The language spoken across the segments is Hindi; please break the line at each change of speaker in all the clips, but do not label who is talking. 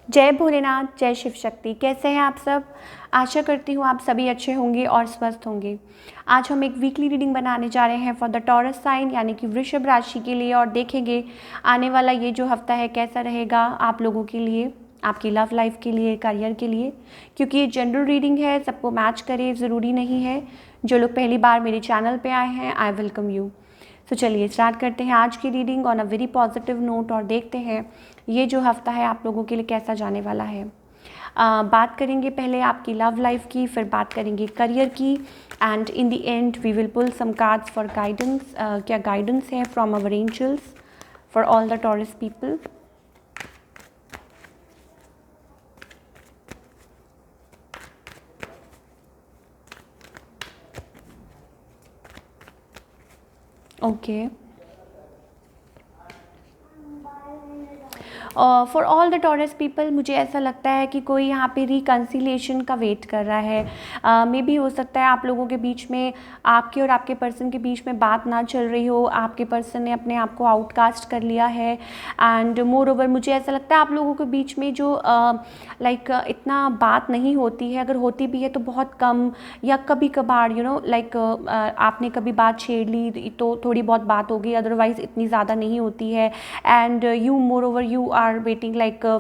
जय भोलेनाथ, जय शिव शक्ति। कैसे हैं आप सब? आशा करती हूँ आप सभी अच्छे होंगे और स्वस्थ होंगे। आज हम एक वीकली रीडिंग बनाने जा रहे हैं फॉर द टॉरस साइन यानी कि वृषभ राशि के लिए, और देखेंगे आने वाला ये जो हफ्ता है कैसा रहेगा आप लोगों के लिए, आपकी लव लाइफ के लिए, करियर के लिए। क्योंकि ये जनरल रीडिंग है, सबको मैच करे ज़रूरी नहीं है। जो लोग पहली बार मेरे चैनल पे आए हैं, आई वेलकम यू। तो चलिए स्टार्ट करते हैं आज की reading on a very positive note, और देखते हैं ये जो हफ्ता है आप लोगों के लिए कैसा जाने वाला है। बात करेंगे पहले आपकी लव लाइफ की, फिर बात करेंगे करियर की, and in the end we will pull some cards for guidance. क्या गाइडेंस है from our angels for all the Taurus people. Okay, for all the Taurus people मुझे ऐसा लगता है कि कोई यहाँ पे रिकन्सिलिएशन का वेट कर रहा है। मे बी हो सकता है आप लोगों के बीच में, आपके और आपके पर्सन के बीच में बात ना चल रही हो, आपके पर्सन ने अपने आप को आउटकास्ट कर लिया है। एंड मोर ओवर मुझे ऐसा लगता है आप लोगों के बीच में जो इतना बात नहीं होती है, अगर होती भी है तो बहुत कम, या कभी कभार आपने कभी बात छेड़ ली तो थोड़ी बहुत बात होगी, अदरवाइज़ इतनी ज़्यादा नहीं होती है। And you more over you are waiting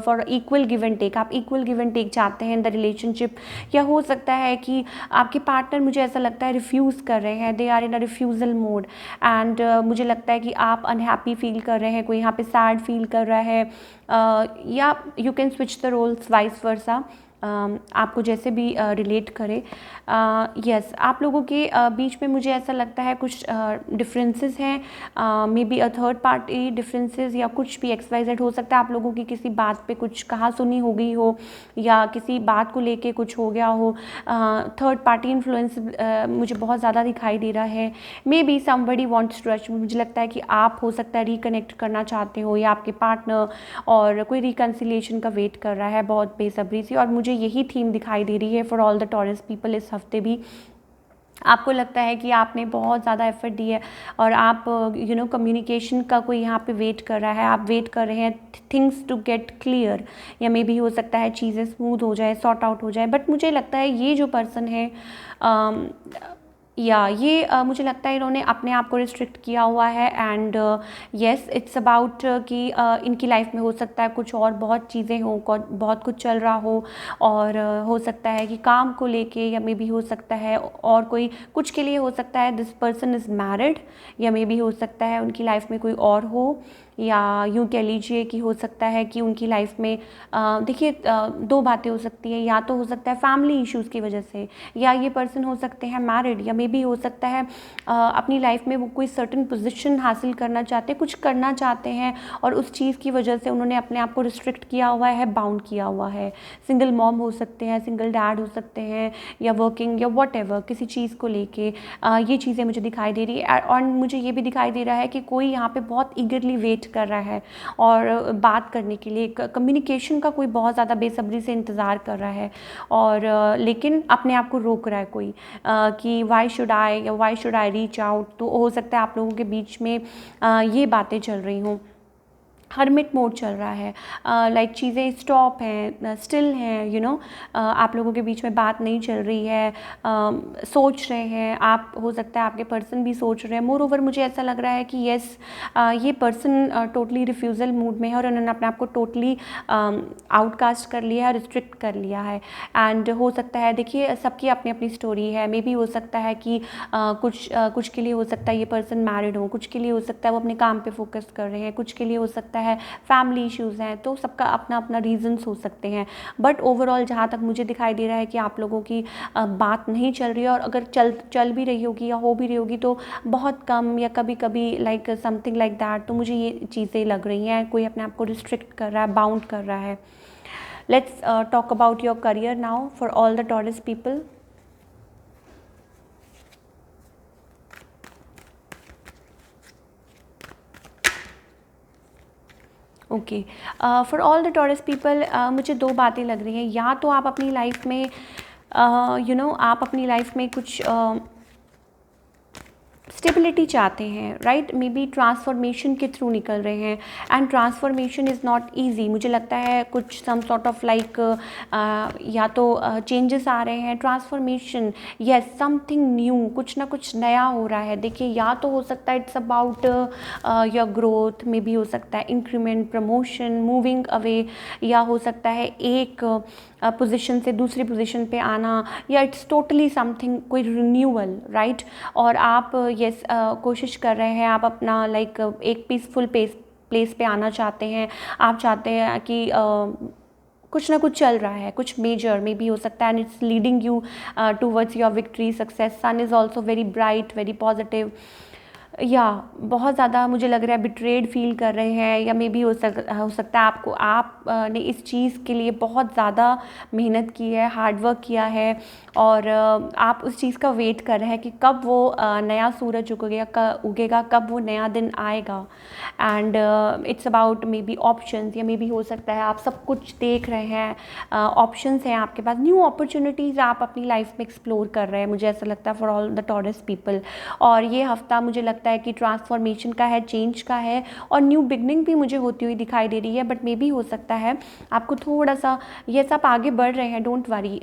for equal give and take. आप इक्वल गिव एंड टेक चाहते हैं इन द रिलेशनशिप। या हो सकता है कि आपके पार्टनर, मुझे ऐसा लगता है, रिफ्यूज़ कर रहे हैं, they are in a refusal mode. And मुझे लगता है कि आप अनहैप्पी फील कर रहे हैं, कोई यहाँ पे सैड फील कर रहा है, या you can switch the roles vice versa, आपको जैसे भी रिलेट करे। यस, आप लोगों के बीच में मुझे ऐसा लगता है कुछ डिफरेंसेस हैं, may be a third party differences, या कुछ भी XYZ हो सकता है। आप लोगों की किसी बात पे कुछ कहा सुनी हो गई हो, या किसी बात को लेके कुछ हो गया हो। थर्ड पार्टी इन्फ्लुएंस मुझे बहुत ज़्यादा दिखाई दे रहा है। Maybe somebody wants to touch. मुझे लगता है कि आप हो सकता है रिकनेक्ट करना चाहते हो, या आपके पार्टनर, और कोई रिकन्सिलिएशन का वेट कर रहा है बहुत बेसब्री से। और मुझे यही थीम दिखाई दे रही है for all the Taurus people इस हफ्ते भी। आपको लगता है कि आपने बहुत ज़्यादा एफर्ट दी है, और आप कम्युनिकेशन का कोई यहाँ पे वेट कर रहा है, आप वेट कर रहे हैं थिंग्स टू गेट क्लियर, या मे बी हो सकता है चीज़ें स्मूथ हो जाए, सॉर्ट आउट हो जाए। बट मुझे लगता है ये जो पर्सन है, या ये मुझे लगता है इन्होंने अपने आप को रिस्ट्रिक्ट किया हुआ है। एंड येस, इट्स अबाउट कि इनकी लाइफ में हो सकता है कुछ और बहुत चीज़ें हों, बहुत कुछ चल रहा हो, और हो सकता है कि काम को लेके, या मे बी हो सकता है और कोई कुछ के लिए हो सकता है दिस पर्सन इज़ मैरिड, या मे बी हो सकता है उनकी लाइफ में कोई और हो, या यूँ कह लीजिए कि हो सकता है कि उनकी लाइफ में देखिए दो बातें हो सकती हैं। या तो हो सकता है फैमिली इश्यूज़ की वजह से, या ये पर्सन हो सकते हैं मैरिड, या मे बी हो सकता है अपनी लाइफ में वो कोई सर्टेन पोजीशन हासिल करना चाहते हैं, कुछ करना चाहते हैं, और उस चीज़ की वजह से उन्होंने अपने आप को रिस्ट्रिक्ट किया हुआ है, बाउंड किया हुआ है। सिंगल मॉम हो सकते हैं, सिंगल डैड हो सकते हैं, या वर्किंग, या वॉट एवर, किसी चीज़ को लेके ये चीज़ें मुझे दिखाई दे रही है। और मुझे ये भी दिखाई दे रहा है कि कोई यहाँ पे बहुत ईगरली वेट कर रहा है, और बात करने के लिए, कम्युनिकेशन का कोई बहुत ज़्यादा बेसब्री से इंतज़ार कर रहा है, और लेकिन अपने आप को रोक रहा है कोई, कि वाई शुड आई, या why should I reach out. तो हो सकता है आप लोगों के बीच में ये बातें चल रही हों, हरमिट मोड चल रहा है, चीज़ें स्टॉप हैं, स्टिल हैं, आप लोगों के बीच में बात नहीं चल रही है, सोच रहे हैं आप, हो सकता है आपके पर्सन भी सोच रहे हैं। मोर ओवर मुझे ऐसा लग रहा है कि येस, ये पर्सन टोटली रिफ्यूज़ल मूड में है, और उन्होंने अपने आप को टोटली आउटकास्ट कर लिया है, रिस्ट्रिक्ट कर लिया है। एंड हो सकता है, देखिए सबकी अपनी अपनी स्टोरी है। मे बी हो सकता है कि कुछ के लिए हो सकता है ये पर्सन मैरिड हो, कुछ के लिए हो सकता है वो अपने काम पे फोकस कर रहे हैं, कुछ के लिए हो सकता है फैमिली इश्यूज़ हैं। तो सबका अपना अपना रीजंस हो सकते हैं। बट ओवरऑल जहाँ तक मुझे दिखाई दे रहा है कि आप लोगों की बात नहीं चल रही है, और अगर चल भी रही होगी या हो भी रही होगी तो बहुत कम, या कभी कभी समथिंग लाइक दैट। तो मुझे ये चीज़ें लग रही हैं, कोई अपने आप को रिस्ट्रिक्ट कर रहा है, बाउंड कर रहा है। Let's talk about your career now for all the Taurus people. Okay, for all the Taurus people मुझे दो बातें लग रही हैं। या तो आप अपनी लाइफ में आप अपनी लाइफ में कुछ स्टेबिलिटी चाहते हैं, राइट, मे बी ट्रांसफॉर्मेशन के थ्रू निकल रहे हैं, and transformation is not easy. मुझे लगता है कुछ सम सॉर्ट ऑफ लाइक या तो चेंजेस आ रहे हैं, ट्रांसफॉर्मेशन, यस, समथिंग न्यू, कुछ ना कुछ नया हो रहा है। देखिए, या तो हो सकता है it's about your growth, may be हो सकता है इंक्रीमेंट, प्रमोशन, मूविंग अवे, या हो सकता है एक पोजीशन से दूसरी पोजीशन पे आना, या इट्स टोटली समथिंग, कोई रिन्यूअल, राइट। और आप यस कोशिश कर रहे हैं, आप अपना लाइक एक पीसफुल प्लेस पे आना चाहते हैं। आप चाहते हैं कि कुछ ना कुछ चल रहा है, कुछ मेजर मे बी हो सकता है, and it's leading you towards your victory, success. Sun is also very bright, very positive, या बहुत ज़्यादा मुझे लग रहा है बिट्रेड फील कर रहे हैं, या मे बी हो सकता है आपको आपने इस चीज़ के लिए बहुत ज़्यादा मेहनत की है, हार्ड वर्क किया है, और आप उस चीज़ का वेट कर रहे हैं कि कब वो नया सूरज उगेगा, कब वो नया दिन आएगा। And it's about may be options, या मे बी हो सकता है आप सब कुछ देख रहे हैं, ऑप्शंस हैं आपके पास, न्यू अपॉर्चुनिटीज़ आप अपनी लाइफ में एक्सप्लोर कर रहे हैं, मुझे ऐसा लगता है, for all the Taurus people. और ये हफ्ता मुझे लगता है कि ट्रांसफॉर्मेशन का है, चेंज का है, और न्यू बिगनिंग भी मुझे होती हुई दिखाई दे रही है। बट मे बी हो सकता है आपको थोड़ा सा, यस आप आगे बढ़ रहे हैं, डोंट वरी,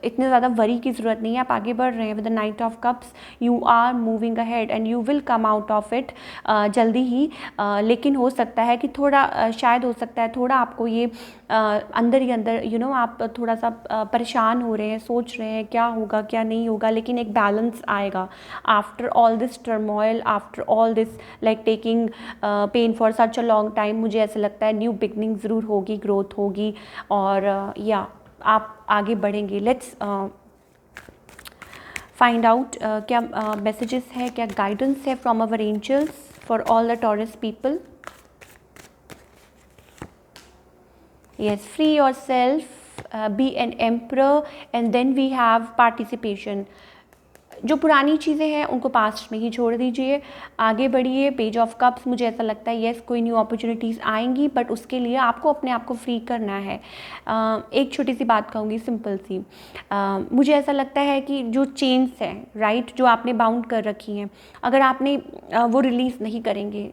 इतने ज़्यादा वरी की ज़रूरत नहीं है, आप आगे बढ़ रहे हैं with the knight of cups, you are moving ahead and you will come out of it जल्दी ही। लेकिन हो सकता है कि थोड़ा शायद हो सकता है थोड़ा आपको ये अंदर ही अंदर आप थोड़ा सा परेशान हो रहे हैं, सोच रहे हैं क्या होगा क्या नहीं होगा, लेकिन एक बैलेंस आएगा after all this turmoil, after all this like taking pain for such a long time. मुझे ऐसा लगता है न्यू बिगनिंग ज़रूर होगी, ग्रोथ होगी, और या आप आगे बढ़ेंगे। लेट्स फाइंड आउट क्या मैसेजेस है, क्या गाइडेंस है from our angels for all the Taurus people. Yes, free yourself, be an emperor, and then we have participation. जो पुरानी चीज़ें हैं उनको पास्ट में ही छोड़ दीजिए, आगे बढ़िए। पेज ऑफ कप्स, मुझे ऐसा लगता है येस कोई न्यू अपॉर्चुनिटीज़ आएंगी, बट उसके लिए आपको अपने आप को फ्री करना है। एक छोटी सी बात कहूँगी, सिंपल सी, मुझे ऐसा लगता है कि जो चेन्स हैं, राइट, जो आपने बाउंड कर रखी हैं, अगर आपने वो रिलीज़ नहीं करेंगे,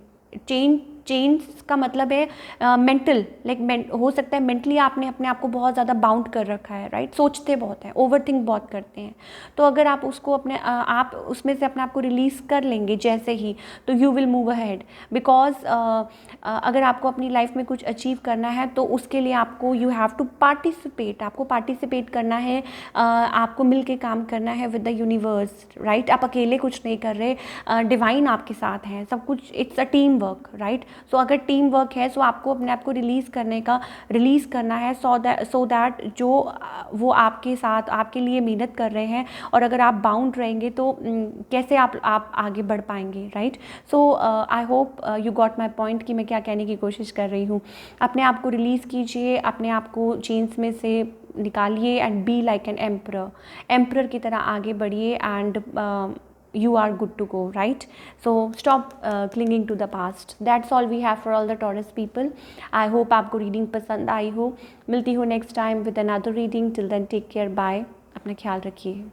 चेंज का मतलब है मेंटल, लाइक हो सकता है मेंटली आपने अपने आप को बहुत ज़्यादा बाउंड कर रखा है, राइट, सोचते बहुत हैं, ओवरथिंक बहुत करते हैं। तो अगर आप उसको आप उसमें से अपने आप को रिलीज़ कर लेंगे जैसे ही, तो you will move ahead. Because अगर आपको अपनी लाइफ में कुछ अचीव करना है तो उसके लिए आपको यू हैव टू पार्टिसिपेट, आपको पार्टिसिपेट करना है, आपको मिल के काम करना है विद द यूनिवर्स, राइट। आप अकेले कुछ नहीं कर रहे, डिवाइन आपके साथ हैं, सब कुछ, it's a team work, right. So अगर टीम वर्क है, सो आपको अपने आप को रिलीज़ करना है, सो दैट जो वो आपके साथ आपके लिए मेहनत कर रहे हैं, और अगर आप बाउंड रहेंगे तो कैसे आप आगे बढ़ पाएंगे, right. So I hope you got my point कि मैं क्या कहने की कोशिश कर रही हूँ। अपने आप को रिलीज़ कीजिए, अपने आप को चेन्स में से निकालिए, and be like an emperor की तरह आगे बढ़िए, and you are good to go, right? So stop clinging to the past. That's all we have for all the Taurus people. I hope आपको रीडिंग पसंद आई हो। मिलती हूँ next time with another reading. Till then take care, bye, अपना ख्याल रखिए।